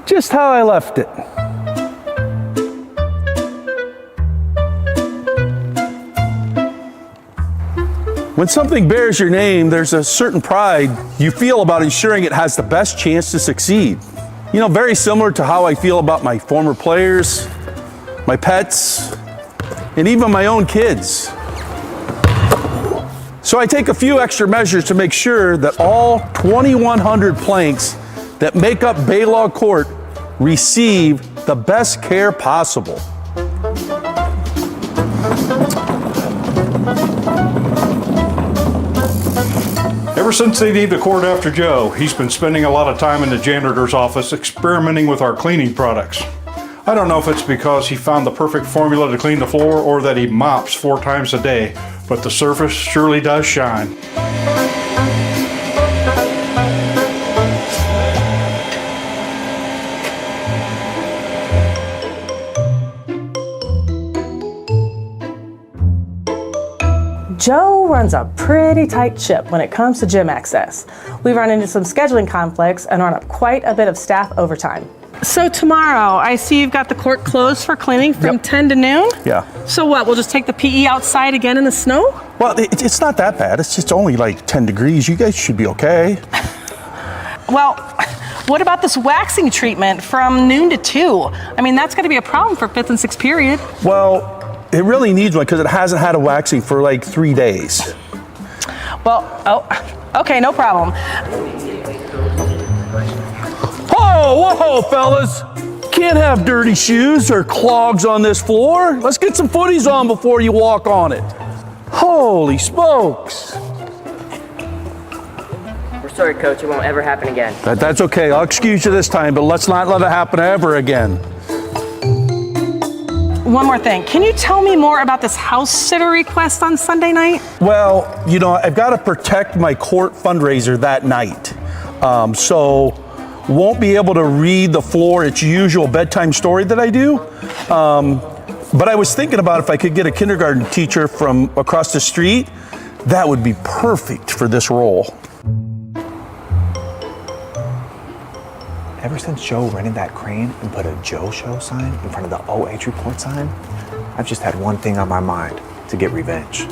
Just how I left it. When something bears your name, there's a certain pride you feel about ensuring it has the best chance to succeed. You know, very similar to how I feel about my former players, my pets, and even my own kids. So I take a few extra measures to make sure that all 2,100 planks that make up Balogh Court receive the best care possible. Ever since they named the court after Joe, he's been spending a lot of time in the janitor's office experimenting with our cleaning products. I don't know if it's because he found the perfect formula to clean the floor or that he mops 4 times a day, but the surface surely does shine. Joe runs a pretty tight ship when it comes to gym access. We run into some scheduling conflicts and run up quite a bit of staff overtime. So tomorrow, I see you've got the court closed for cleaning from 10 to noon? Yeah. So what, we'll just take the PE outside again in the snow? Well, it's not that bad. It's just only like 10 degrees. You guys should be okay. Well, what about this waxing treatment from noon to 2? I mean, that's gonna be a problem for 5th and 6th period. Well, it really needs one because it hasn't had a waxing for like 3 days. Well, okay, no problem. Whoa, fellas. Can't have dirty shoes or clogs on this floor. Let's get some footies on before you walk on it. Holy smokes. We're sorry, Coach. It won't ever happen again. That's okay. I'll excuse you this time, but let's not let it happen ever again. One more thing. Can you tell me more about this house sitter request on Sunday night? Well, you know, I've got to protect my court fundraiser that night. So won't be able to read the floor its usual bedtime story that I do. But I was thinking about if I could get a kindergarten teacher from across the street, that would be perfect for this role. Ever since Joe rented that crane and put a Joe Show sign in front of the OH report sign, I've just had one thing on my mind: to get revenge.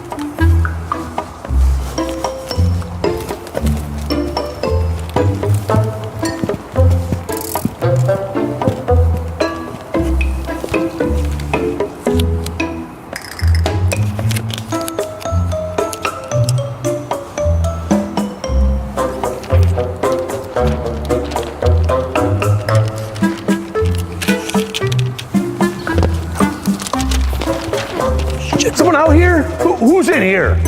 Someone out here? Who's in here?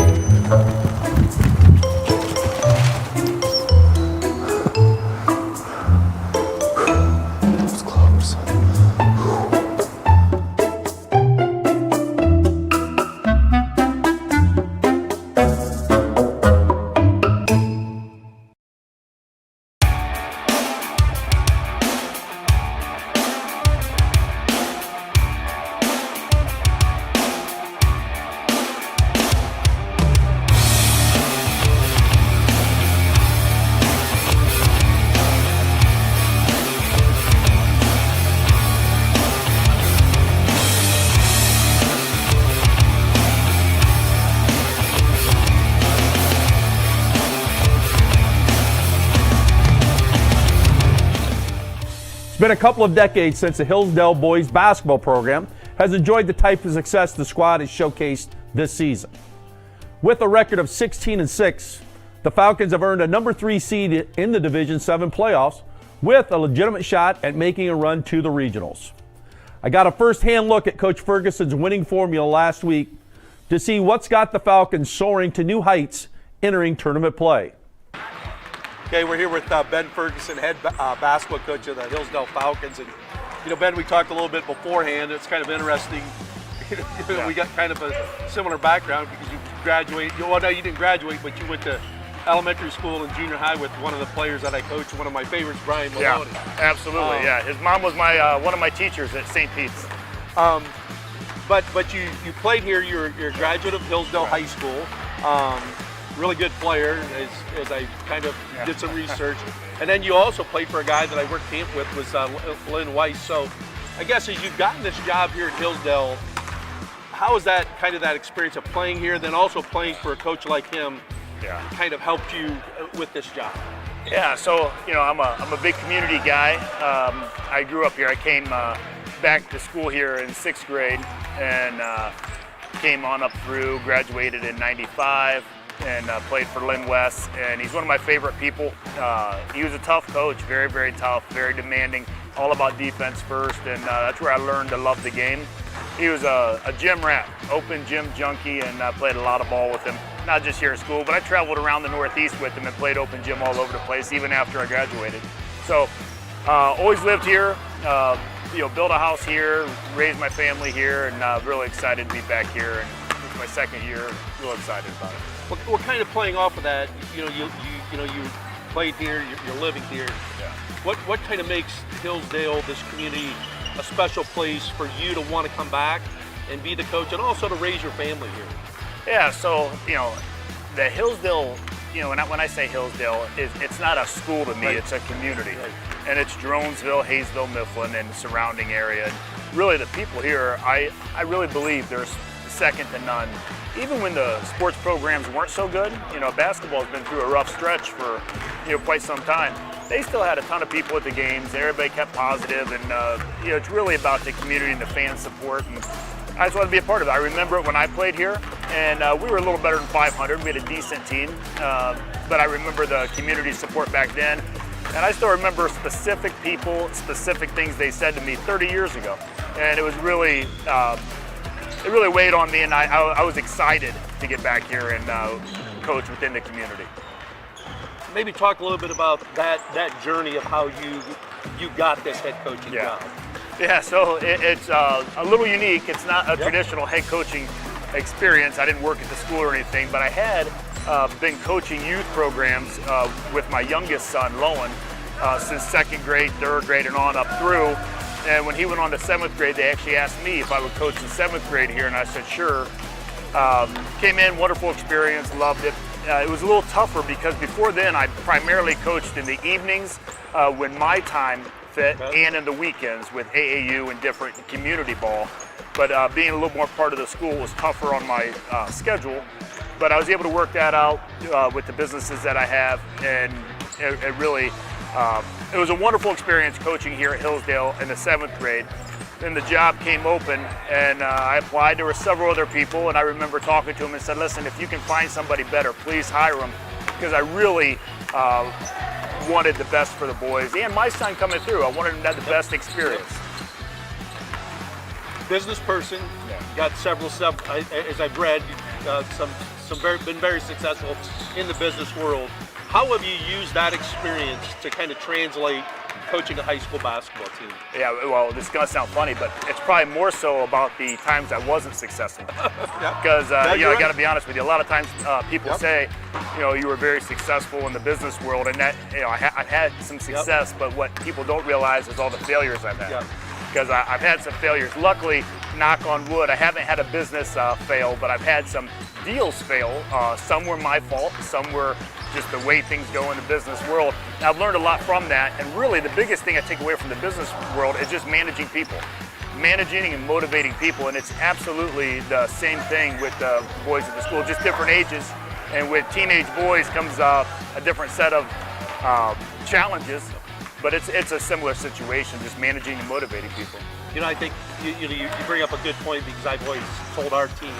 It's close. It's been a couple of decades since the Hillsdale boys basketball program has enjoyed the type of success the squad has showcased this season. With a record of 16-6, the Falcons have earned a number 3 seed in the Division 7 playoffs with a legitimate shot at making a run to the regionals. I got a first-hand look at Coach Ferguson's winning formula last week to see what's got the Falcons soaring to new heights entering tournament play. Okay, we're here with Ben Ferguson, head basketball coach of the Hillsdale Falcons. And, you know, Ben, we talked a little bit beforehand. It's kind of interesting. We got kind of a similar background because you graduated. Well, no, you didn't graduate, but you went to elementary school and junior high with one of the players that I coached, one of my favorites, Brian Balogh. Yeah, absolutely, yeah. His mom was my one of my teachers at St. Pete's. But you played here. You're a graduate of Hillsdale High School. really good player, as I kind of did some research. And then you also played for a guy that I worked camp with, was Lynn Weiss. So I guess as you've gotten this job here at Hillsdale, how is that kind of that experience of playing here, then also playing for a coach like him, kind of helped you with this job? Yeah, so, I'm a big community guy. I grew up here. I came back to school here in 6th grade and came on up through, graduated in 95 and played for Lynn West. And he's one of my favorite people. He was a tough coach, very, very tough, very demanding, all about defense first. And that's where I learned to love the game. He was a gym rat, open gym junkie, and I played a lot of ball with him. Not just here at school, but I traveled around the Northeast with him and played open gym all over the place, even after I graduated. So, always lived here, built a house here, raised my family here, and really excited to be back here. And it's my 2nd year, real excited about it. What kind of playing off of that? You played here, you're living here. Yeah. What kind of makes Hillsdale, this community, a special place for you to want to come back and be the coach, and also to raise your family here? Yeah, so, the Hillsdale, when I say Hillsdale, it's not a school to me, it's a community. Right. And it's Dronesville, Hayesville, Mifflin, and the surrounding area. And really, the people here, I really believe there's second to none. Even when the sports programs weren't so good, basketball's been through a rough stretch for, quite some time. They still had a ton of people at the games, and everybody kept positive, and, it's really about the community and the fan support. And I just wanted to be a part of it. I remember it when I played here, and we were a little better than 500. We had a decent team, but I remember the community support back then. And I still remember specific people, specific things they said to me 30 years ago. And it was really, it really weighed on me, and I was excited to get back here and coach within the community. Maybe talk a little bit about that journey of how you got this head coaching job. Yeah, so it's a little unique. It's not a traditional head coaching experience. I didn't work at the school or anything, but I had been coaching youth programs with my youngest son, Lowen, since 2nd grade, 3rd grade, and on up through. And when he went on to 7th grade, they actually asked me if I would coach in 7th grade here, and I said, sure. Came in, wonderful experience, loved it. It was a little tougher because before then, I primarily coached in the evenings when my time fit, and in the weekends with AAU and different community ball. But being a little more part of the school was tougher on my schedule. But I was able to work that out with the businesses that I have, and it really, it was a wonderful experience coaching here at Hillsdale in the 7th grade. Then the job came open, and I applied. There were several other people, and I remember talking to them and said, listen, if you can find somebody better, please hire them, because I really wanted the best for the boys and my son coming through. I wanted him to have the best experience. Business person, got several as I've read, been very successful in the business world. How have you used that experience to kind of translate coaching a high school basketball team? Yeah, well, this is going to sound funny, but it's probably more so about the times I wasn't successful. Because, I got to be honest with you, a lot of times people say, you were very successful in the business world, and that, I've had some success, but what people don't realize is all the failures I've had. Because I've had some failures. Luckily, knock on wood, I haven't had a business fail, but I've had some deals fail. Some were my fault, some were just the way things go in the business world. And I've learned a lot from that, and really the biggest thing I take away from the business world is just managing people. Managing and motivating people, and it's absolutely the same thing with the boys at the school, just different ages. And with teenage boys comes a different set of challenges, but it's a similar situation, just managing and motivating people. I think you bring up a good point, because I've always told our team,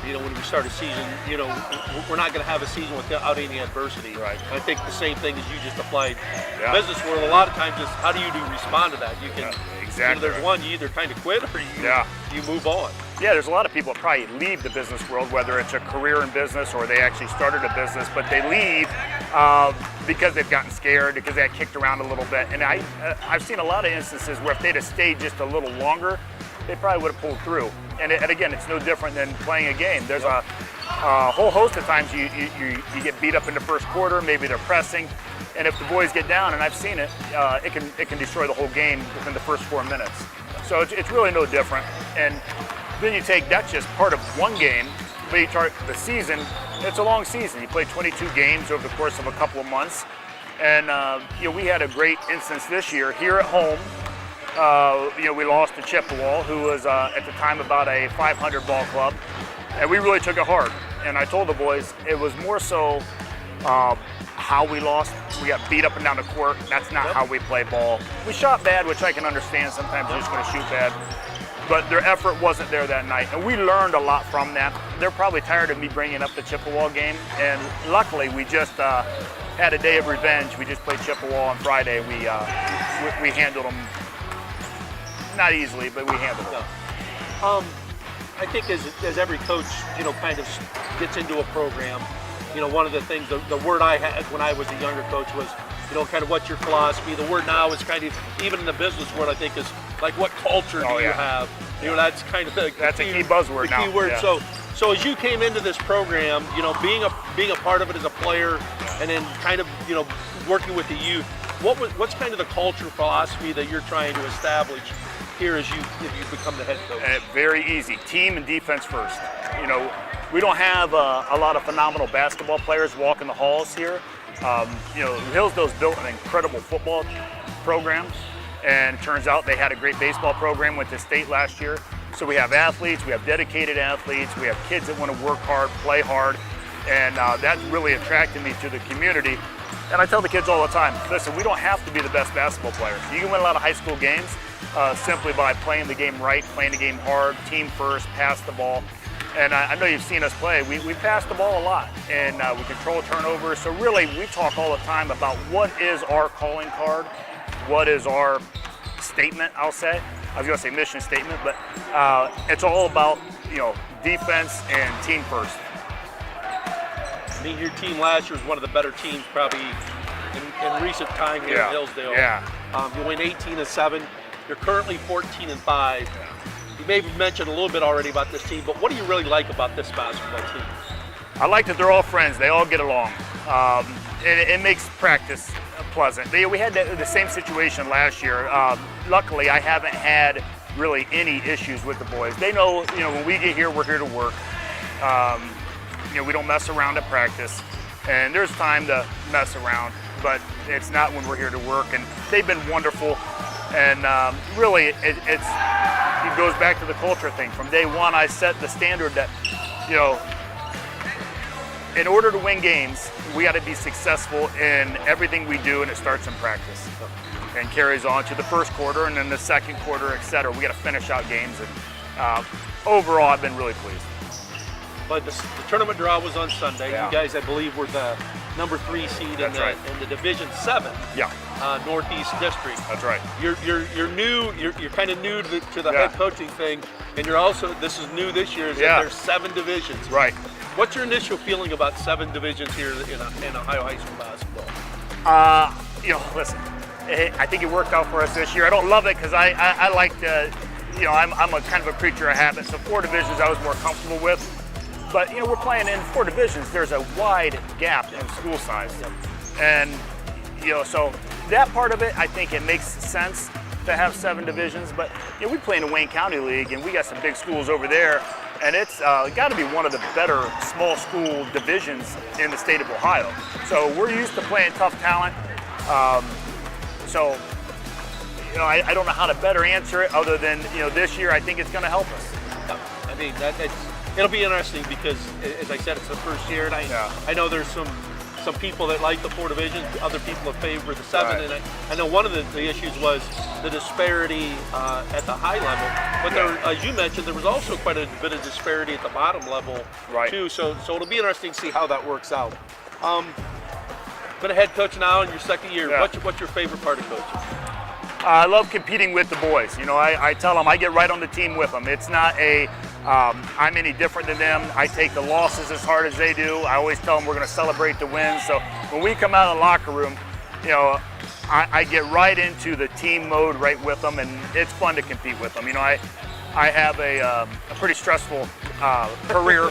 when we start a season, we're not going to have a season without any adversity. Right. And I think the same thing as you just applied. Business world, a lot of times is how do you respond to that? You can, exactly. There's one, you either kind of quit or you move on. Yeah, there's a lot of people that probably leave the business world, whether it's a career in business or they actually started a business, but they leave because they've gotten scared, because they got kicked around a little bit. And I've seen a lot of instances where if they'd have stayed just a little longer, they probably would have pulled through. And again, it's no different than playing a game. There's a whole host of times you get beat up in the first quarter, maybe they're pressing, and if the boys get down, and I've seen it, it can destroy the whole game within the first 4 minutes. So it's really no different. And then that's just part of one game. the season, it's a long season. You play 22 games over the course of a couple of months. And, we had a great instance this year here at home. We lost to Chippewa, who was at the time about a 500 ball club. And we really took it hard. And I told the boys it was more so how we lost. We got beat up and down the court. That's not how we play ball. We shot bad, which I can understand. Sometimes you're just going to shoot bad. But their effort wasn't there that night. And we learned a lot from that. They're probably tired of me bringing up the Chippewa game. And luckily, we just had a day of revenge. We just played Chippewa on Friday. We handled them, not easily, but we handled them. I think as every coach, kind of gets into a program, one of the things, the word I had when I was a younger coach was, kind of what's your philosophy. The word now is kind of, even in the business world, I think is like, what culture do you have? That's kind of that's a key buzzword now. The key word. Yeah. So as you came into this program, being a part of it as a player, and then kind of, working with the youth, what's kind of the culture philosophy that you're trying to establish here as you become the head coach? Very easy. Team and defense first. We don't have a lot of phenomenal basketball players walking the halls here. Hillsdale's built an incredible football program, and it turns out they had a great baseball program with the state last year. So we have athletes, we have dedicated athletes, we have kids that want to work hard, play hard, and that really attracted me to the community. And I tell the kids all the time, listen, we don't have to be the best basketball players. You can win a lot of high school games simply by playing the game right, playing the game hard, team first, pass the ball. And I know you've seen us play. We pass the ball a lot, and we control turnovers. So really, we talk all the time about what is our calling card, what is our statement, I'll say. I was going to say mission statement, but it's all about, defense and team first. I mean, your team last year was one of the better teams probably in recent time here in Hillsdale. Yeah. You win 18-7. You're currently 14-5. You may have mentioned a little bit already about this team, but what do you really like about this basketball team? I like that they're all friends. They all get along. It makes practice pleasant. We had the same situation last year. Luckily, I haven't had really any issues with the boys. They know, when we get here, we're here to work. We don't mess around at practice, and there's time to mess around, but it's not when we're here to work. And they've been wonderful. And really, it goes back to the culture thing. From day one, I set the standard that, in order to win games, we got to be successful in everything we do, and it starts in practice and carries on to the first quarter and then the second quarter, et cetera. We got to finish out games, and overall, I've been really pleased. But the tournament draw was on Sunday. Yeah. You guys, I believe, were the number 3 seed in the Division 7 Northeast District. That's right. You're new. You're kind of new to the head coaching thing, and you're also, this is new this year, is that there's 7 divisions. Right. What's your initial feeling about 7 divisions here in Ohio high school basketball? Listen, I think it worked out for us this year. I don't love it because I like to, I'm a kind of a creature of habit. So 4 divisions I was more comfortable with. But, we're playing in 4 divisions. There's a wide gap in school size. And, so that part of it, I think it makes sense to have 7 divisions. But, we play in the Wayne County League, and we got some big schools over there. And it's got to be one of the better small school divisions in the state of Ohio. So we're used to playing tough talent. I don't know how to better answer it other than, this year I think it's going to help us. I mean, it'll be interesting because, as I said, it's the first year, and I know there's some people that like the 4 divisions, other people have favored the 7, right. And I know one of the issues was the disparity at the high level. But there, as you mentioned, there was also quite a bit of disparity at the bottom level too. So it'll be interesting to see how that works out. Been a head coach now in your 2nd year. Yeah. What's your favorite part of coaching? I love competing with the boys. I tell them I get right on the team with them. It's not I'm any different than them. I take the losses as hard as they do. I always tell them we're going to celebrate the wins. So when we come out of the locker room, I get right into the team mode right with them, and it's fun to compete with them. I have a pretty stressful career,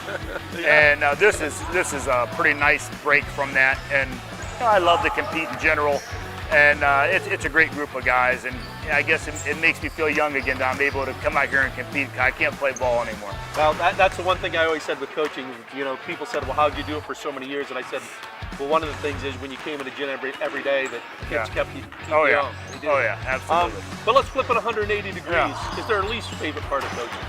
and this is a pretty nice break from that. And I love to compete in general. And it's a great group of guys, and I guess it makes me feel young again that I'm able to come out here and compete. I can't play ball anymore. Well, that's the one thing I always said with coaching. You know, people said, well, how'd you do it for so many years? And I said, well, one of the things is when you came in the gym every day, that kids kept you Oh, yeah. young. They did. Oh, yeah, absolutely. But let's flip it 180 degrees. Yeah. Is there a least favorite part of coaching?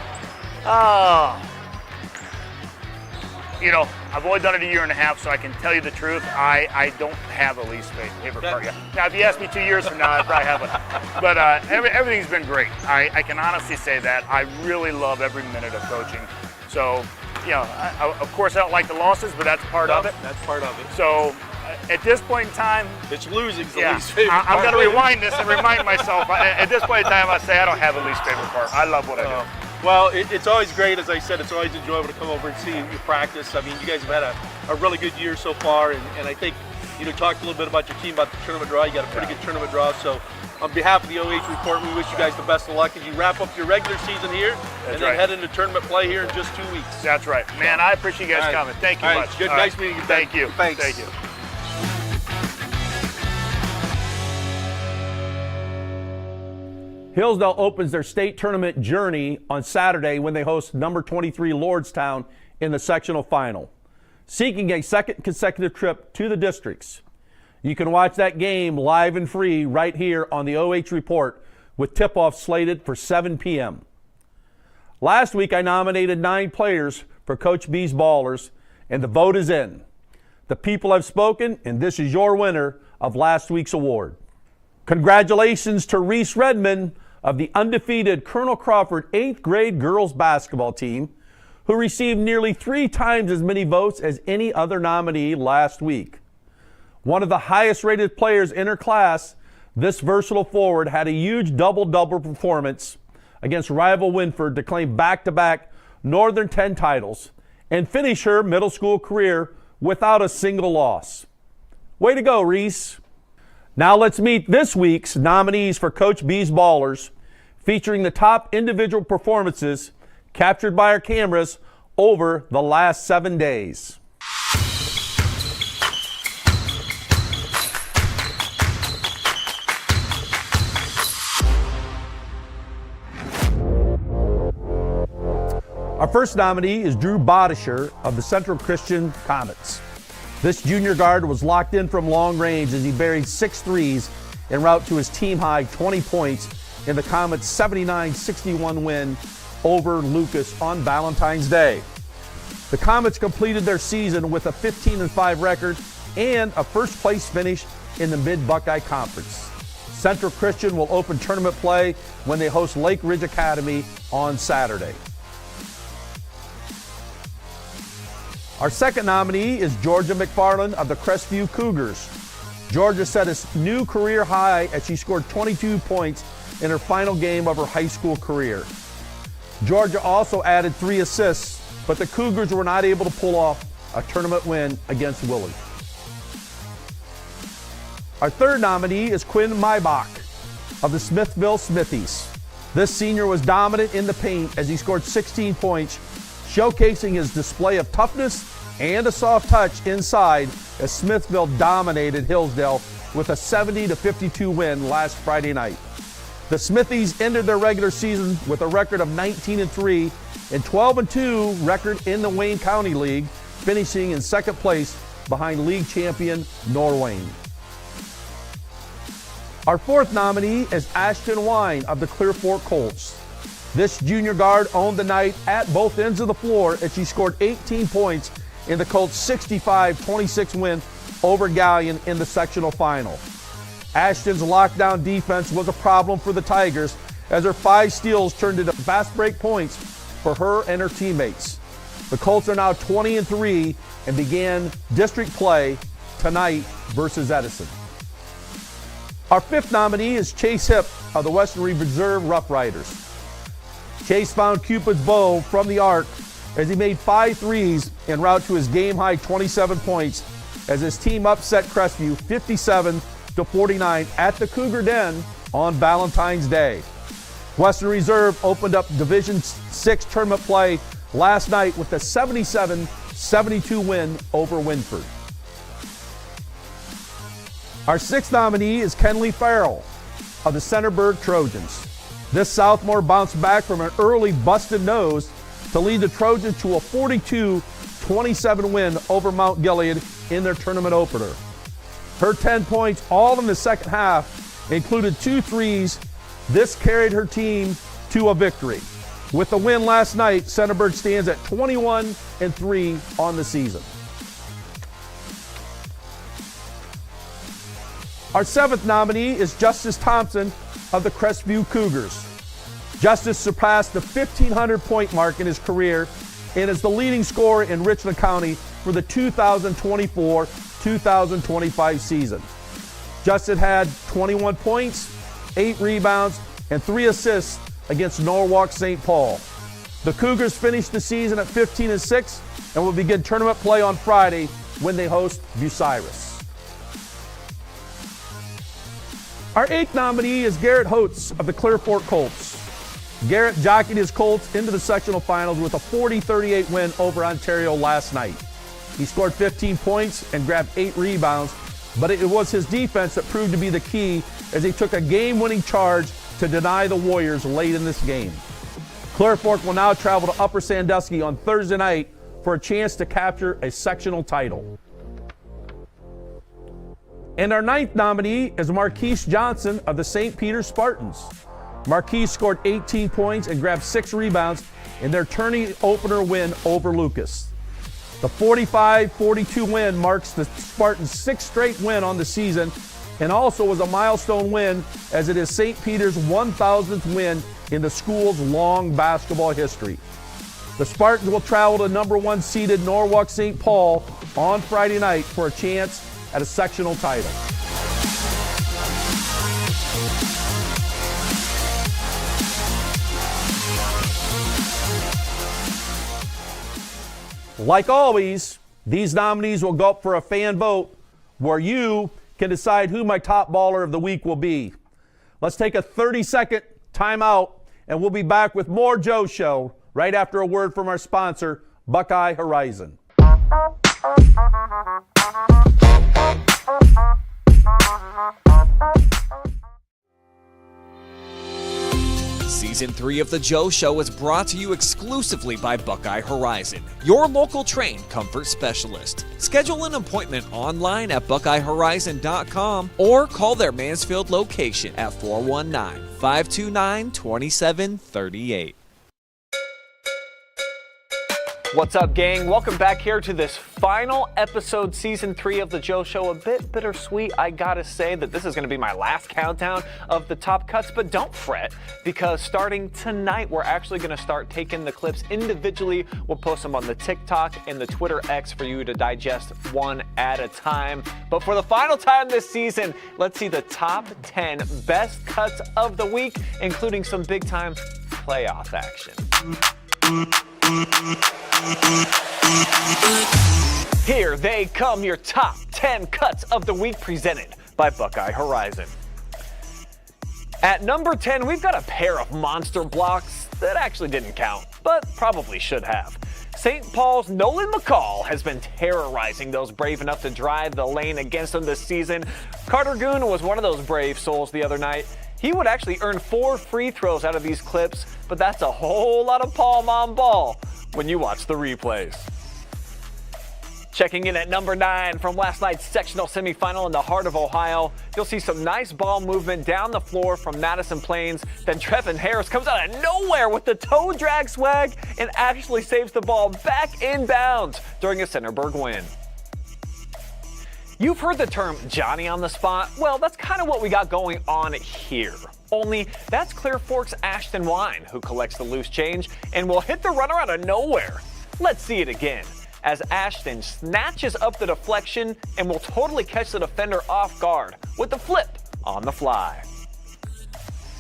You know, I've only done it a year and a half, so I can tell you the truth. I don't have a least favorite part yet. Now, if you ask me 2 years from now, I probably have one. But everything's been great. I can honestly say that. I really love every minute of coaching. So, you know, of course I don't like the losses, but that's part of it. That's part of it. So, at this point in time, it's losing the least favorite part. I'm going to rewind this and remind myself. At this point in time, I say I don't have a least favorite part. I love what I do. Well, it's always great, as I said, it's always enjoyable to come over and see you practice. I mean, you guys have had a really good year so far, and I think, you know, talked a little bit about your team, about the tournament draw. You got a pretty good tournament draw, so on behalf of the OH Report, we wish you guys the best of luck as you wrap up your regular season here and then head into tournament play here in just 2 weeks. That's right. Man, I appreciate you guys coming. Thank you much. Good. Nice meeting you. Thank you. Thanks. Thank you. Hillsdale opens their state tournament journey on Saturday when they host number 23 Lordstown in the sectional final, seeking a second consecutive trip to the districts. You can watch that game live and free right here on the OH Report with tip-off slated for 7 p.m. Last week I nominated 9 players for Coach B's Ballers, and the vote is in. The people have spoken, and this is your winner of last week's award. Congratulations to Reese Redmond of the undefeated Colonel Crawford 8th grade girls basketball team, who received nearly 3 times as many votes as any other nominee last week. One of the highest rated players in her class, this versatile forward had a huge double-double performance against rival Winford to claim back-to-back Northern 10 titles and finish her middle school career without a single loss. Way to go, Reese. Now let's meet this week's nominees for Coach B's Ballers, featuring the top individual performances captured by our cameras over the last 7 days. Our first nominee is Drew Bodisher of the Central Christian Comets. This junior guard was locked in from long range as he buried 6 threes en route to his team-high 20 points in the Comets' 79-61 win over Lucas on Valentine's Day. The Comets completed their season with a 15-5 record and a first-place finish in the Mid-Buckeye Conference. Central Christian will open tournament play when they host Lake Ridge Academy on Saturday. Our second nominee is Georgia McFarland of the Crestview Cougars. Georgia set a new career high as she scored 22 points in her final game of her high school career. Georgia also added 3 assists, but the Cougars were not able to pull off a tournament win against Willard. Our third nominee is Quinn Maybach of the Smithville Smithies. This senior was dominant in the paint as he scored 16 points, showcasing his display of toughness and a soft touch inside as Smithville dominated Hillsdale with a 70-52 win last Friday night. The Smithies ended their regular season with a record of 19-3 and 12-2 record in the Wayne County League, finishing in second place behind league champion Norwayne. Our fourth nominee is Ashton Wine of the Clear Fork Colts. This junior guard owned the night at both ends of the floor as she scored 18 points in the Colts' 65-26 win over Galleon in the sectional final. Ashton's lockdown defense was a problem for the Tigers as her 5 steals turned into fast break points for her and her teammates. The Colts are now 20-3 and began district play tonight versus Edison. Our fifth nominee is Chase Hipp of the Western Reserve Rough Riders. Chase found Cupid's bow from the arc as he made 5 threes en route to his game-high 27 points as his team upset Crestview 57-49 at the Cougar Den on Valentine's Day. Western Reserve opened up Division 6 tournament play last night with a 77-72 win over Winford. Our sixth nominee is Kenley Farrell of the Centerburg Trojans. This sophomore bounced back from an early busted nose to lead the Trojans to a 42-27 win over Mount Gilead in their tournament opener. Her 10 points, all in the second half, included 2 threes. This carried her team to a victory. With the win last night, Centerburg stands at 21-3 on the season. Our 7th nominee is Justice Thompson of the Crestview Cougars. Justice surpassed the 1,500-point mark in his career and is the leading scorer in Richland County for the 2024-2025 season. Justice had 21 points, 8 rebounds, and 3 assists against Norwalk St. Paul. The Cougars finished the season at 15-6 and will begin tournament play on Friday when they host Bucyrus. Our 8th nominee is Garrett Holtz of the Clear Fork Colts. Garrett jockeyed his Colts into the sectional finals with a 40-38 win over Ontario last night. He scored 15 points and grabbed 8 rebounds, but it was his defense that proved to be the key as he took a game-winning charge to deny the Warriors late in this game. Clear Fork will now travel to Upper Sandusky on Thursday night for a chance to capture a sectional title. And our 9th nominee is Marquise Johnson of the St. Peter Spartans. Marquise scored 18 points and grabbed 6 rebounds in their tourney opener win over Lucas. The 45-42 win marks the Spartans' 6th straight win on the season and also was a milestone win as it is St. Peter's 1,000th win in the school's long basketball history. The Spartans will travel to number 1 seeded Norwalk St. Paul on Friday night for a chance at a sectional title. Like always, these nominees will go up for a fan vote where you can decide who my top baller of the week will be. Let's take a 30-second timeout, and we'll be back with more Joe Show right after a word from our sponsor, Buckeye Horizon. Season 3 of The Joe Show is brought to you exclusively by Buckeye Horizon, your local Trane comfort specialist. Schedule an appointment online at BuckeyeHorizon.com or call their Mansfield location at 419-529-2738. What's up, gang? Welcome back here to this final episode, Season 3 of The Joe Show. A bit bittersweet, I gotta say that this is gonna be my last countdown of the top cuts, but don't fret, because starting tonight, we're actually gonna start taking the clips individually. We'll post them on the TikTok and the Twitter X for you to digest one at a time. But for the final time this season, let's see the top 10 best cuts of the week, including some big-time playoff action. Here they come, your top 10 cuts of the week presented by Buckeye Horizon. At number 10, we've got a pair of monster blocks that actually didn't count, but probably should have. St. Paul's Nolan McCall has been terrorizing those brave enough to drive the lane against him this season. Carter Goon was one of those brave souls the other night. He would actually earn 4 free throws out of these clips, but that's a whole lot of palm on ball when you watch the replays. Checking in at number 9 from last night's sectional semifinal in the heart of Ohio, you'll see some nice ball movement down the floor from Madison Plains. Then Trevin Harris comes out of nowhere with the toe drag swag and actually saves the ball back in bounds during a Centerburg win. You've heard the term Johnny on the spot. Well, that's kind of what we got going on here. Only that's Clear Fork's Ashton Wine, who collects the loose change and will hit the runner out of nowhere. Let's see it again, as Ashton snatches up the deflection and will totally catch the defender off guard with the flip on the fly.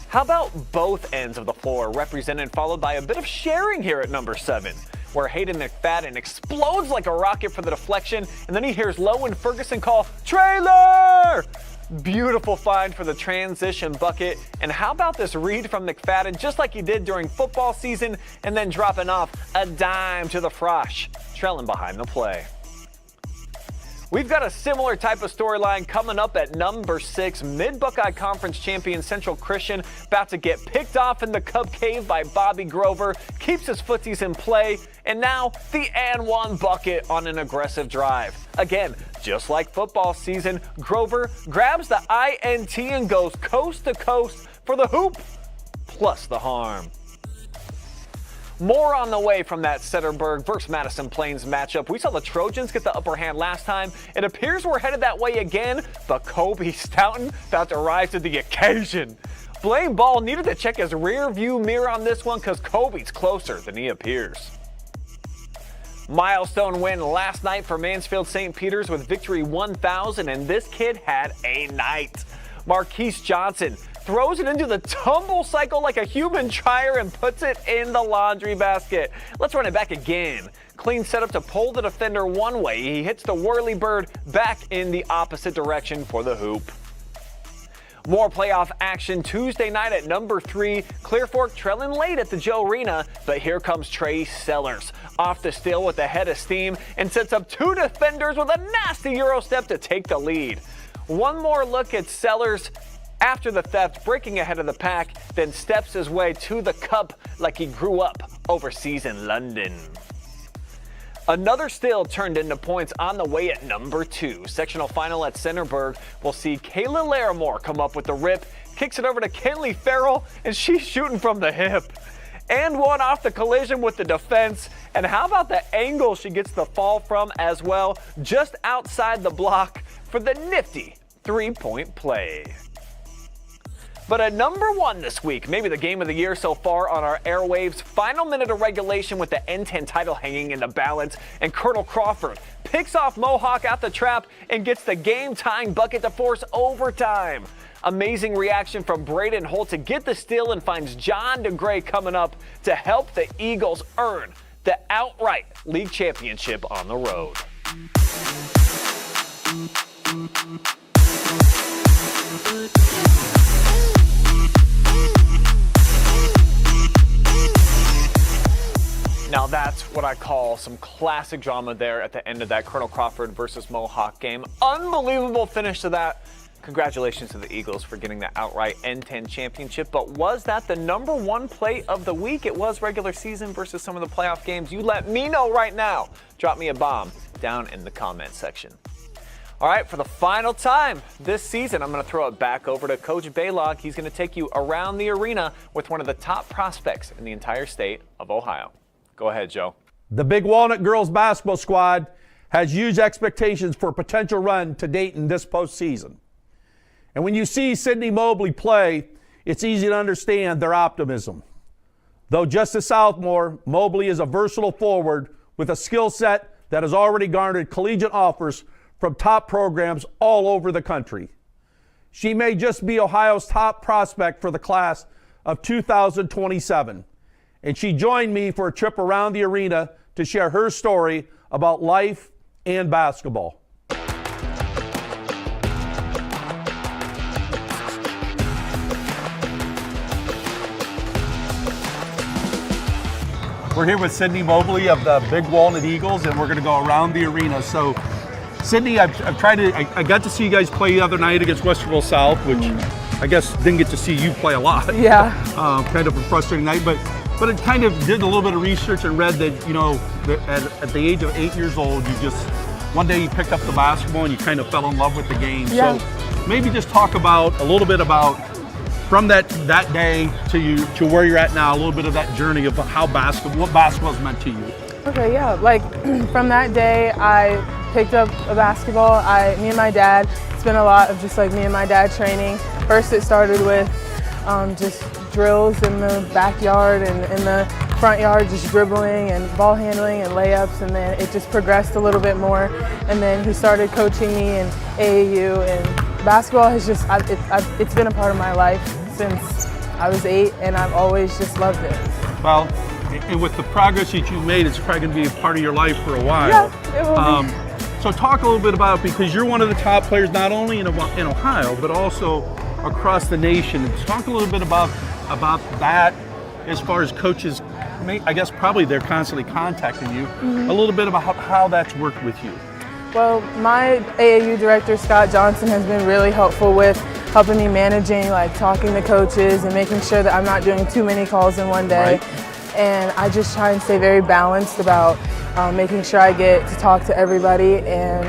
How about both ends of the floor represented, followed by a bit of sharing here at number 7, where Hayden McFadden explodes like a rocket for the deflection, and then he hears Lowe and Ferguson call, "Trailer!" Beautiful find for the transition bucket. And how about this read from McFadden, just like he did during football season, and then dropping off a dime to the Frosh, trailing behind the play. We've got a similar type of storyline coming up at number 6. Mid-Buckeye Conference champion Central Christian about to get picked off in the Cub Cave by Bobby Grover, keeps his footsies in play, and now the and one bucket on an aggressive drive. Again, just like football season, Grover grabs the INT and goes coast to coast for the hoop, plus the harm. More on the way from that Setterberg versus Madison Plains matchup. We saw the Trojans get the upper hand last time. It appears we're headed that way again, but Kobe Stoughton about to rise to the occasion. Blaine Ball needed to check his rear view mirror on this one because Kobe's closer than he appears. Milestone win last night for Mansfield St. Peter's with victory 1000, and this kid had a night. Marquise Johnson throws it into the tumble cycle like a human dryer and puts it in the laundry basket. Let's run it back again. Clean setup to pull the defender one way. He hits the whirly bird back in the opposite direction for the hoop. More playoff action Tuesday night at number 3. Clear Fork trailing late at the Joe O-Rena, but here comes Trey Sellers off the steal with a head of steam and sets up 2 defenders with a nasty Euro step to take the lead. One more look at Sellers after the theft, breaking ahead of the pack, then steps his way to the cup like he grew up overseas in London. Another steal turned into points on the way at number 2. Sectional final at Centerburg will see Kayla Larimore come up with the rip, kicks it over to Kenley Farrell, and she's shooting from the hip. And one off the collision with the defense. And how about the angle she gets the fall from as well, just outside the block for the nifty 3-point play. But at number 1 this week, maybe the game of the year so far on our airwaves, final minute of regulation with the N10 title hanging in the balance, and Colonel Crawford picks off Mohawk out the trap and gets the game-tying bucket to force overtime. Amazing reaction from Braden Holt to get the steal and finds John DeGray coming up to help the Eagles earn the outright league championship on the road. Now that's what I call some classic drama there at the end of that Colonel Crawford versus Mohawk game. Unbelievable finish to that. Congratulations to the Eagles for getting the outright N10 championship. But was that the number 1 play of the week? It was regular season versus some of the playoff games. You let me know right now. Drop me a bomb down in the comment section. All right, for the final time this season, I'm going to throw it back over to Coach Balogh. He's going to take you around the arena with one of the top prospects in the entire state of Ohio. Go ahead, Joe. The Big Walnut girls basketball squad has huge expectations for a potential run to Dayton this postseason. And when you see Sydney Mobley play, it's easy to understand their optimism. Though just a sophomore, Mobley is a versatile forward with a skill set that has already garnered collegiate offers from top programs all over the country. She may just be Ohio's top prospect for the class of 2027. And she joined me for a trip around the arena to share her story about life and basketball. We're here with Sydney Mobley of the Big Walnut Eagles, and we're going to go around the arena. So, Sydney, I got to see you guys play the other night against Westerville South, which I guess didn't get to see you play a lot. Yeah. Kind of a frustrating night, but it kind of did a little bit of research and read that, you know, that at the age of 8 years old, one day you picked up the basketball and you kind of fell in love with the game. Yeah. So maybe just talk about a little bit about from that day to where you're at now, a little bit of that journey of what basketball has meant to you. Okay, yeah, like from that day I picked up a basketball. Me and my dad, it's been a lot of just like me and my dad training. First it started with just drills in the backyard and in the front yard, just dribbling and ball handling and layups, and then it just progressed a little bit more. And then he started coaching me in AAU, and basketball has just, it's been a part of my life since I was 8, and I've always just loved it. Well, and with the progress that you've made, it's probably going to be a part of your life for a while. Yeah, it will be. So talk a little bit about, because you're one of the top players not only in Ohio, but also across the nation. Talk a little bit about that as far as coaches, I guess probably they're constantly contacting you, a little bit about how that's worked with you. Well, my AAU director, Scott Johnson, has been really helpful with helping me managing, like talking to coaches and making sure that I'm not doing too many calls in one day. Right. And I just try and stay very balanced about making sure I get to talk to everybody and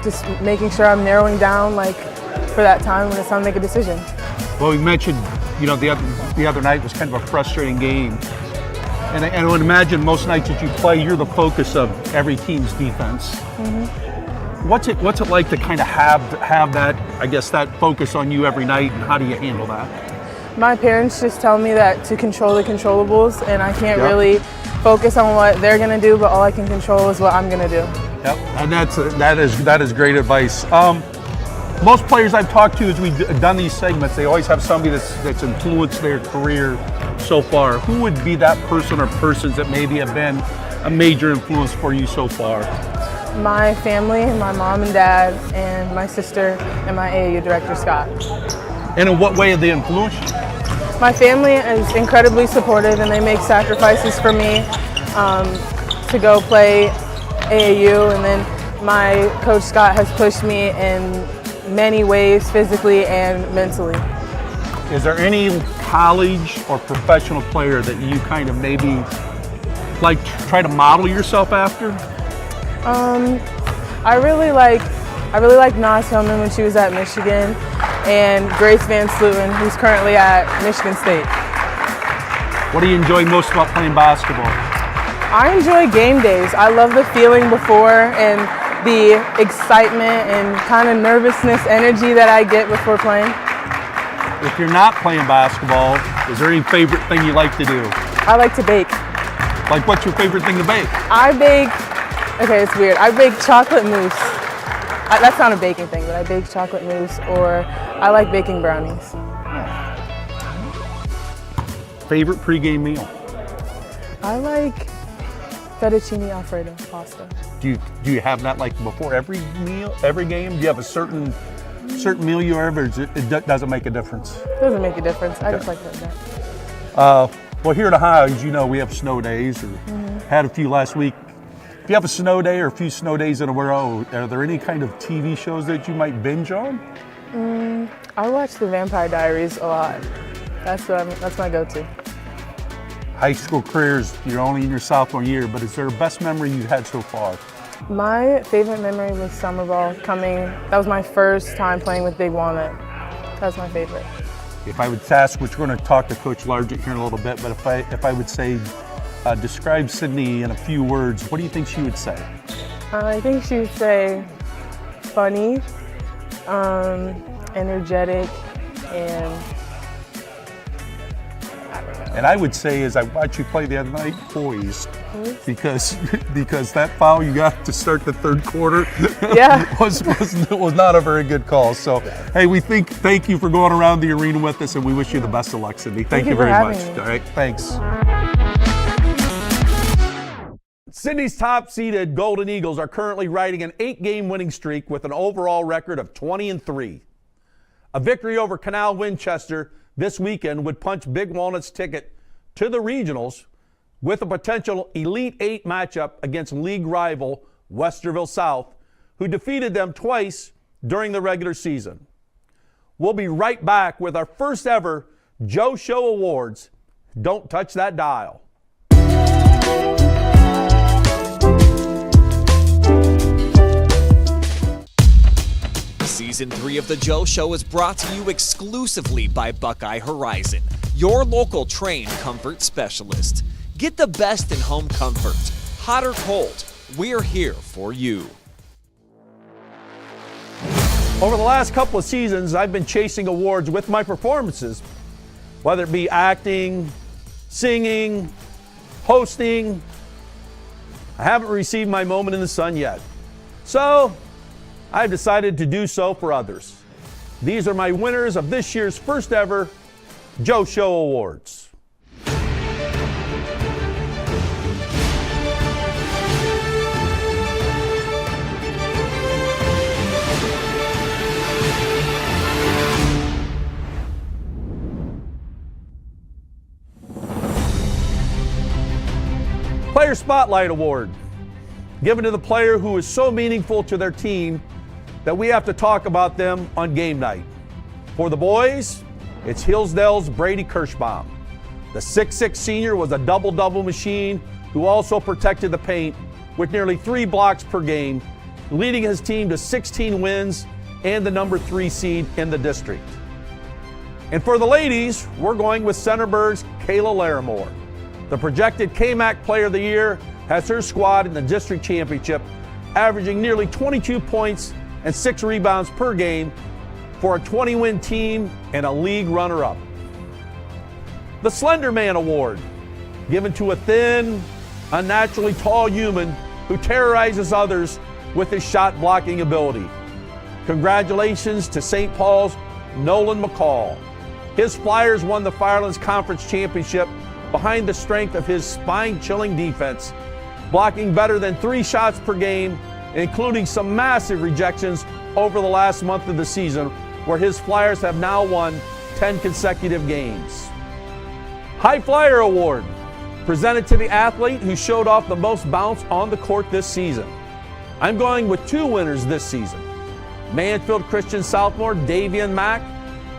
just making sure I'm narrowing down like for that time when it's time to make a decision. Well, we mentioned, the other night was kind of a frustrating game. And I would imagine most nights that you play, you're the focus of every team's defense. Mm-hmm. What's it like to kind of have that, I guess, that focus on you every night, and how do you handle that? My parents just tell me that to control the controllables, and I can't Yep. really focus on what they're gonna do, but all I can control is what I'm gonna do. Yep, and that is great advice. Most players I've talked to as we've done these segments, they always have somebody that's influenced their career so far. Who would be that person or persons that maybe have been a major influence for you so far? My family, my mom and dad, and my sister, and my AAU director, Scott. And in what way have they influenced you? My family is incredibly supportive, and they make sacrifices for me to go play AAU, and then my coach Scott has pushed me in many ways, physically and mentally. Is there any college or professional player that you kind of maybe like try to model yourself after? I really like Nas Hillman when she was at Michigan, and Grace Van Sluten, who's currently at Michigan State. What do you enjoy most about playing basketball? I enjoy game days. I love the feeling before and the excitement and kind of nervousness energy that I get before playing. If you're not playing basketball, is there any favorite thing you like to do? I like to bake. Like, what's your favorite thing to bake? I bake, okay, it's weird. I bake chocolate mousse. That's not a baking thing, but I bake chocolate mousse, or I like baking brownies. Favorite pregame meal? I like fettuccine alfredo pasta. Do you have that like before every meal, every game? Do you have a certain meal you have, or it doesn't make a difference? It doesn't make a difference. I just like that. Well, here at Ohio, as you know, we have snow days, or had a few last week. If you have a snow day or a few snow days in a row, are there any kind of TV shows that you might binge on? I watch The Vampire Diaries a lot. That's my go-to. High school careers, you're only in your sophomore year, but is there a best memory you've had so far? My favorite memory was summer ball coming. That was my first time playing with Big Walnut. That's my favorite. If I would ask, which we're going to talk to Coach Largent here in a little bit, but if I would say, describe Sydney in a few words, what do you think she would say? I think she would say funny, energetic, and And I would say, as I watched you play the other night, poised, because that foul you got to start the third quarter was not a very good call. So, hey, thank you for going around the arena with us, and we wish you the best of luck, Sydney. Thank you very much. Me. All right, thanks. Sydney's top-seeded Golden Eagles are currently riding an 8-game winning streak with an overall record of 20-3. A victory over Canal Winchester this weekend would punch Big Walnut's ticket to the regionals with a potential Elite 8 matchup against league rival Westerville South, who defeated them twice during the regular season. We'll be right back with our first ever Joe Show Awards. Don't touch that dial. Season 3 of The Joe Show is brought to you exclusively by Buckeye Horizon, your local Trane comfort specialist. Get the best in home comfort. Hot or cold, we're here for you. Over the last couple of seasons, I've been chasing awards with my performances, whether it be acting, singing, hosting. I haven't received my moment in the sun yet. So, I've decided to do so for others. These are my winners of this year's first ever Joe Show Awards. Player Spotlight Award. given to the player who is so meaningful to their team that we have to talk about them on game night. For the boys, it's Hillsdale's Brady Kirschbaum. The 6'6" senior was a double-double machine who also protected the paint with nearly 3 blocks per game, leading his team to 16 wins and the number 3 seed in the district. And for the ladies, we're going with Centerburg's Kayla Larimore. The projected KMAC Player of the Year has her squad in the district championship, averaging nearly 22 points and 6 rebounds per game for a 20-win team and a league runner-up. The Slender Man Award, given to a thin, unnaturally tall human who terrorizes others with his shot blocking ability. Congratulations to St. Paul's Nolan McCall. His Flyers won the Firelands Conference Championship behind the strength of his spine-chilling defense, blocking better than 3 shots per game, including some massive rejections over the last month of the season, where his Flyers have now won 10 consecutive games. High Flyer Award, presented to the athlete who showed off the most bounce on the court this season. I'm going with 2 winners this season. Mansfield Christian sophomore Davian Mack,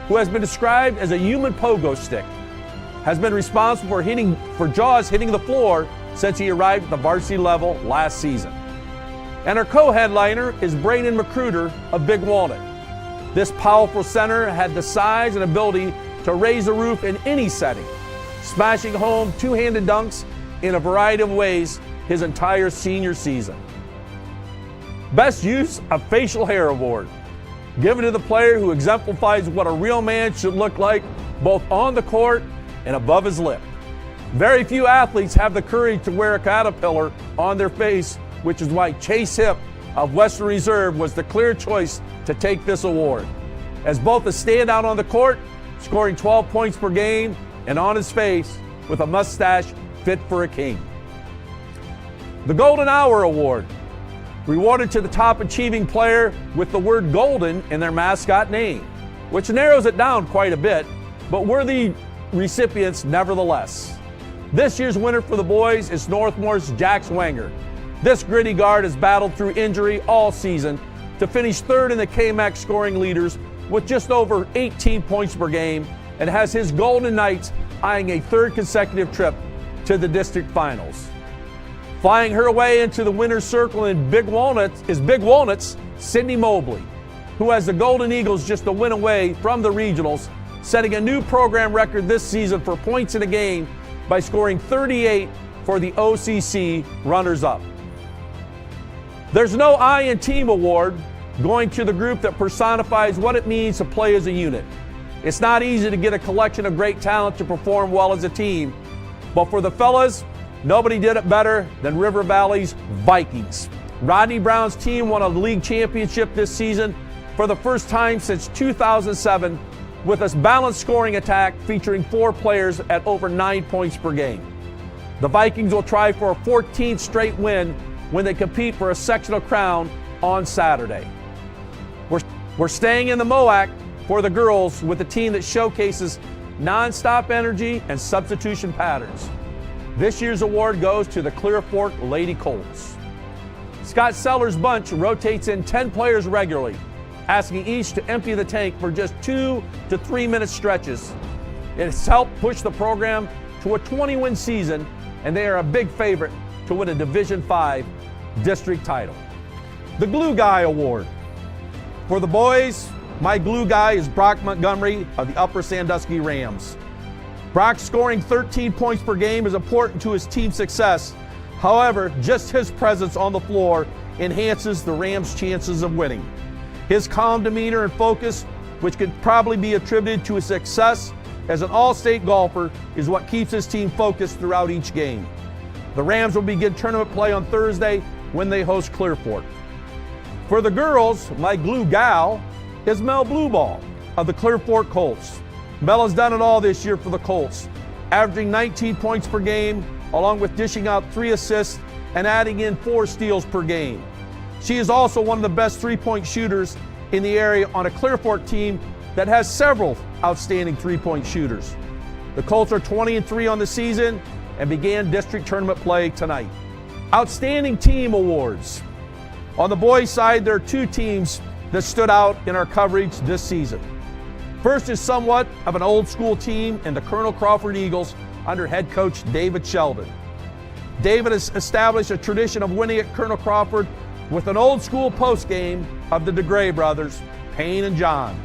who has been described as a human pogo stick, has been responsible for Jaws hitting the floor since he arrived at the varsity level last season. And our co-headliner is Braden Magruder of Big Walnut. This powerful center had the size and ability to raise the roof in any setting, smashing home 2-handed dunks in a variety of ways his entire senior season. Best Use of Facial Hair Award, given to the player who exemplifies what a real man should look like both on the court and above his lip. Very few athletes have the courage to wear a caterpillar on their face, which is why Chase Hipp of Western Reserve was the clear choice to take this award. As both a standout on the court, scoring 12 points per game, and on his face with a mustache fit for a king. The Golden Hour Award, rewarded to the top achieving player with the word golden in their mascot name, which narrows it down quite a bit, but worthy recipients nevertheless. This year's winner for the boys is Northmore's Jax Wenger. This gritty guard has battled through injury all season to finish 3rd in the KMAC scoring leaders with just over 18 points per game, and has his Golden Knights eyeing a 3rd consecutive trip to the district finals. Flying her way into the winner's circle in Big Walnut's Sydney Mobley, who has the Golden Eagles just a win away from the regionals, setting a new program record this season for points in a game by scoring 38 for the OCC runners-up. There's no I in Team Award, going to the group that personifies what it means to play as a unit. It's not easy to get a collection of great talent to perform well as a team, but for the fellas, nobody did it better than River Valley's Vikings. Rodney Brown's team won a league championship this season for the first time since 2007 with a balanced scoring attack featuring 4 players at over 9 points per game. The Vikings will try for a 14th straight win when they compete for a sectional crown on Saturday. We're staying in the MOAC for the girls with a team that showcases non-stop energy and substitution patterns. This year's award goes to the Clear Fork Lady Colts. Scott Seller's bunch rotates in 10 players regularly, asking each to empty the tank for just 2 to 3 minute stretches. It's helped push the program to a 20-win season, and they are a big favorite to win a Division V district title. The Glue Guy Award. For the boys, my glue guy is Brock Montgomery of the Upper Sandusky Rams. Brock scoring 13 points per game is important to his team's success. However, just his presence on the floor enhances the Rams' chances of winning. His calm demeanor and focus, which could probably be attributed to his success as an all-state golfer, is what keeps his team focused throughout each game. The Rams will begin tournament play on Thursday when they host Clear Fork. For the girls, my glue gal is Mel Blueball of the Clear Fork Colts. Mel has done it all this year for the Colts, averaging 19 points per game, along with dishing out 3 assists and adding in 4 steals per game. She is also one of the best 3-point shooters in the area on a Clear Fork team that has several outstanding 3-point shooters. The Colts are 20-3 on the season and began district tournament play tonight. Outstanding Team Awards. On the boys' side, there are two teams that stood out in our coverage this season. First is somewhat of an old school team in the Colonel Crawford Eagles under head coach David Sheldon. David has established a tradition of winning at Colonel Crawford with an old school post game of the DeGray brothers, Payne and John.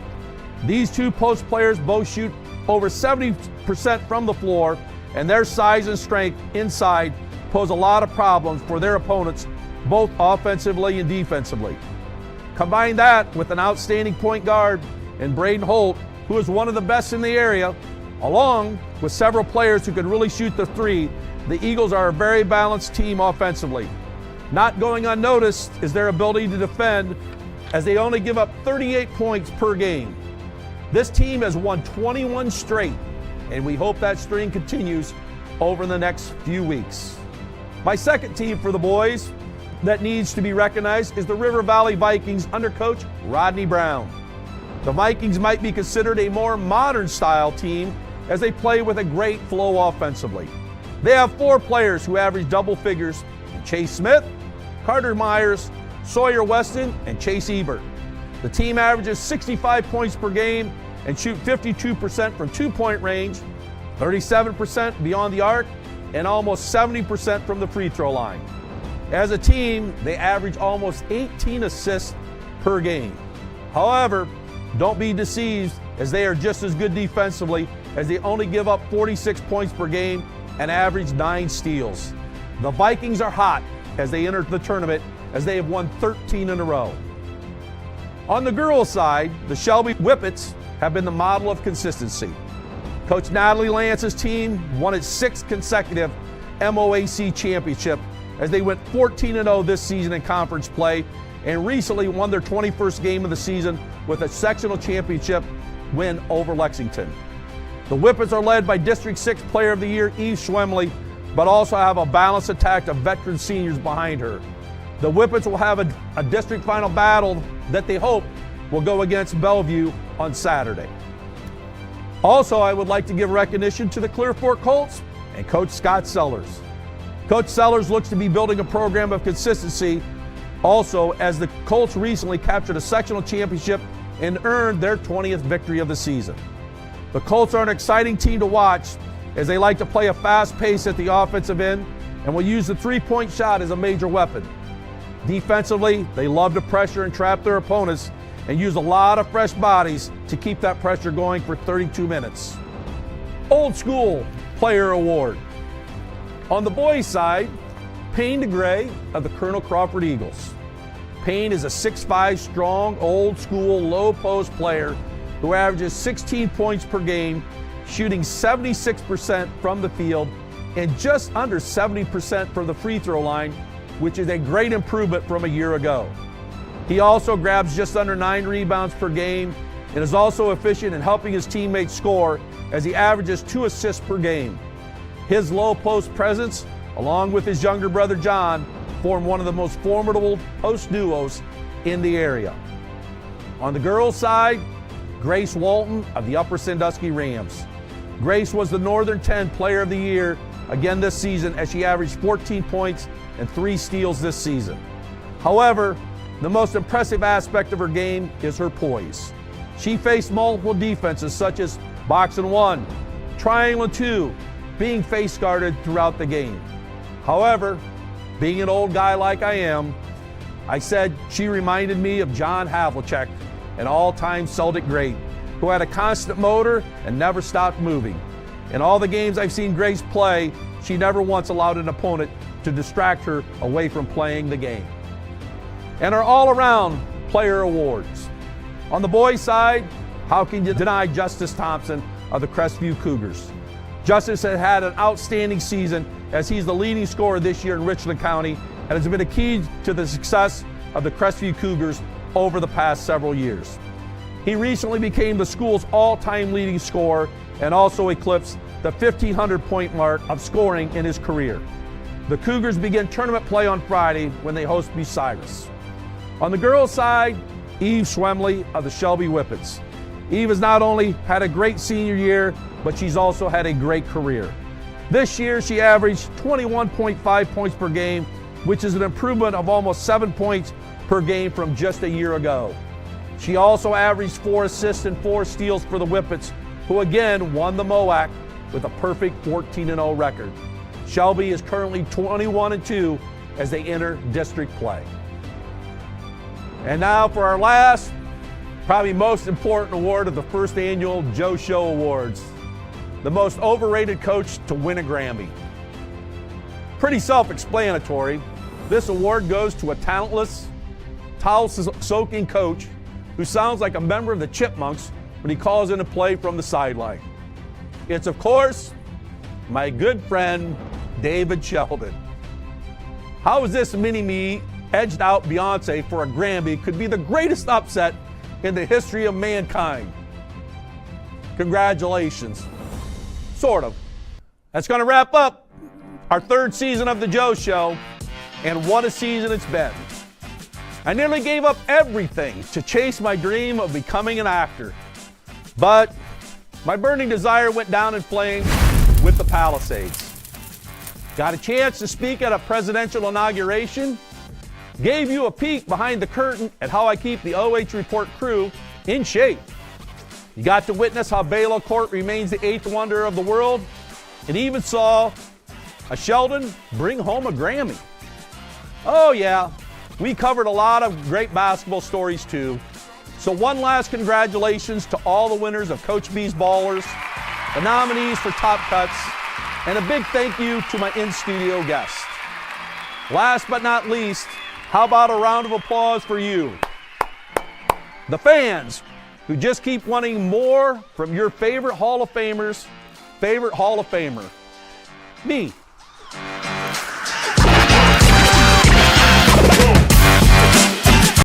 These two post players both shoot over 70% from the floor, and their size and strength inside pose a lot of problems for their opponents, both offensively and defensively. Combine that with an outstanding point guard in Braden Holt, who is one of the best in the area, along with several players who can really shoot the three. The Eagles are a very balanced team offensively. Not going unnoticed is their ability to defend, as they only give up 38 points per game. This team has won 21 straight, and we hope that string continues over the next few weeks. My second team for the boys that needs to be recognized is the River Valley Vikings under coach Rodney Brown. The Vikings might be considered a more modern style team as they play with a great flow offensively. They have 4 players who average double figures: Chase Smith, Carter Myers, Sawyer Weston, and Chase Ebert. The team averages 65 points per game and shoot 52% from 2-point range, 37% beyond the arc, and almost 70% from the free throw line. As a team, they average almost 18 assists per game. However, don't be deceived, as they are just as good defensively, as they only give up 46 points per game and average 9 steals. The Vikings are hot as they enter the tournament, as they have won 13 in a row. On the girls' side, the Shelby Whippets have been the model of consistency. Coach Natalie Lance's team won its 6th consecutive MOAC championship, as they went 14-0 this season in conference play, and recently won their 21st game of the season with a sectional championship win over Lexington. The Whippets are led by District 6 Player of the Year Eve Schwemley, but also have a balanced attack of veteran seniors behind her. The Whippets will have a district final battle that they hope will go against Bellevue on Saturday. Also, I would like to give recognition to the Clear Fork Colts and Coach Scott Sellers. Coach Sellers looks to be building a program of consistency, also as the Colts recently captured a sectional championship and earned their 20th victory of the season. The Colts are an exciting team to watch, as they like to play a fast pace at the offensive end and will use the three-point shot as a major weapon. Defensively, they love to pressure and trap their opponents and use a lot of fresh bodies to keep that pressure going for 32 minutes. Old School Player Award. On the boys' side, Payne DeGray of the Colonel Crawford Eagles. Payne is a 6'5", strong, old school, low post player who averages 16 points per game, shooting 76% from the field and just under 70% from the free throw line, which is a great improvement from a year ago. He also grabs just under 9 rebounds per game and is also efficient in helping his teammates score, as he averages 2 assists per game. His low post presence, along with his younger brother John, form one of the most formidable post duos in the area. On the girls' side, Grace Walton of the Upper Sandusky Rams. Grace was the Northern 10 Player of the Year again this season, as she averaged 14 points and 3 steals this season. However, the most impressive aspect of her game is her poise. She faced multiple defenses such as box and 1, triangle and 2, being face guarded throughout the game. However, being an old guy like I am, I said she reminded me of John Havlicek, an all-time Celtic great, who had a constant motor and never stopped moving. In all the games I've seen Grace play, she never once allowed an opponent to distract her away from playing the game. And our all-around player awards. On the boys' side, how can you deny Justice Thompson of the Crestview Cougars? Justice has had an outstanding season, as he's the leading scorer this year in Richland County and has been a key to the success of the Crestview Cougars over the past several years. He recently became the school's all-time leading scorer and also eclipsed the 1,500-point mark of scoring in his career. The Cougars begin tournament play on Friday when they host Bucyrus. On the girls' side, Eve Schwemley of the Shelby Whippets. Eve has not only had a great senior year, but she's also had a great career. This year, she averaged 21.5 points per game, 3 steals, and 6 assists per game. Her average which is an improvement of almost 7 points per game from just a year ago. She also averaged 4 assists and 4 steals for the Whippets, who again won the MOAC with a perfect 14-0 record. Shelby is currently 21-2 as they enter district play. And now for our last, probably most important award of the first annual Joe Show Awards, the most overrated coach to win a Grammy. Pretty self-explanatory. This award goes to a talentless, towel-soaking coach who sounds like a member of the Chipmunks when he calls in a play from the sideline. It's, of course, my good friend, David Sheldon. How is this mini-me edged out Beyonce for a Grammy could be the greatest upset in the history of mankind? Congratulations. Sort of. That's going to wrap up our 3rd season of The Joe Show, and what a season it's been. I nearly gave up everything to chase my dream of becoming an actor, but my burning desire went down in flames with the Palisades. Got a chance to speak at a presidential inauguration, gave you a peek behind the curtain at how I keep the OH Report crew in shape. You got to witness how Balogh Court remains the 8th wonder of the world, and even saw a Sheldon bring home a Grammy. Oh yeah, we covered a lot of great basketball stories too. So one last congratulations to all the winners of Coach B's Ballers, the nominees for Top Cuts, and a big thank you to my in-studio guests. Last but not least, how about a round of applause for you, the fans who just keep wanting more from your favorite Hall of Famer's favorite Hall of Famer, me.